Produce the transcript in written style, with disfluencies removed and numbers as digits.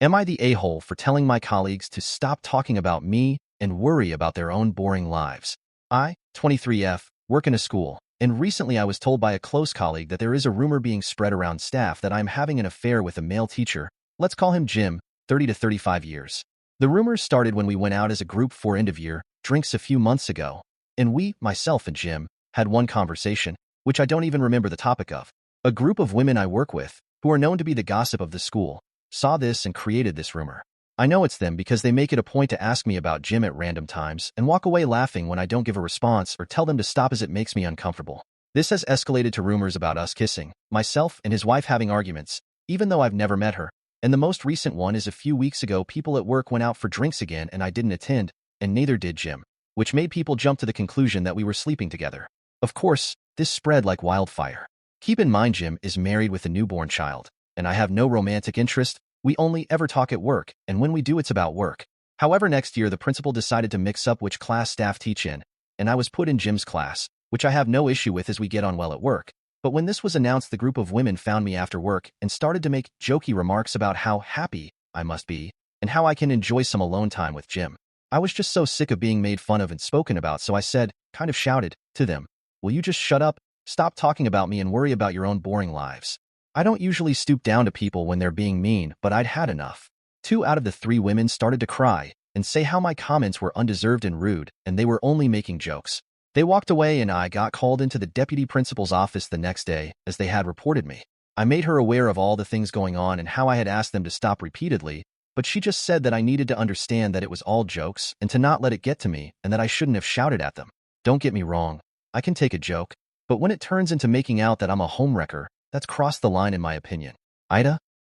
Am I the a-hole for telling my colleagues to stop talking about me and worry about their own boring lives? I, 23F, work in a school, and recently I was told by a close colleague that there is a rumor being spread around staff that I'm having an affair with a male teacher. Let's call him Jim, 30 to 35 years. The rumors started when we went out as a group for end-of-year drinks a few months ago, and we, myself and Jim, had one conversation, which I don't even remember the topic of. A group of women I work with, who are known to be the gossip of the school, saw this and created this rumor. I know it's them because they make it a point to ask me about Jim at random times and walk away laughing when I don't give a response or tell them to stop as it makes me uncomfortable. This has escalated to rumors about us kissing, myself and his wife having arguments, even though I've never met her. And the most recent one is a few weeks ago people at work went out for drinks again and I didn't attend, and neither did Jim, which made people jump to the conclusion that we were sleeping together. Of course, this spread like wildfire. Keep in mind Jim is married with a newborn child, and I have no romantic interest. We only ever talk at work, and when we do it's about work. However, next year the principal decided to mix up which class staff teach in, and I was put in Jim's class, which I have no issue with as we get on well at work. But when this was announced, the group of women found me after work and started to make jokey remarks about how happy I must be and how I can enjoy some alone time with Jim. I was just so sick of being made fun of and spoken about, so I said, kind of shouted, to them, "Will you just shut up? Stop talking about me and worry about your own boring lives." I don't usually stoop down to people when they're being mean, but I'd had enough. 2 out of the 3 women started to cry and say how my comments were undeserved and rude, and they were only making jokes. They walked away and I got called into the deputy principal's office the next day, as they had reported me. I made her aware of all the things going on and how I had asked them to stop repeatedly, but she just said that I needed to understand that it was all jokes and to not let it get to me and that I shouldn't have shouted at them. Don't get me wrong, I can take a joke, but when it turns into making out that I'm a homewrecker, that's crossed the line in my opinion. AITA,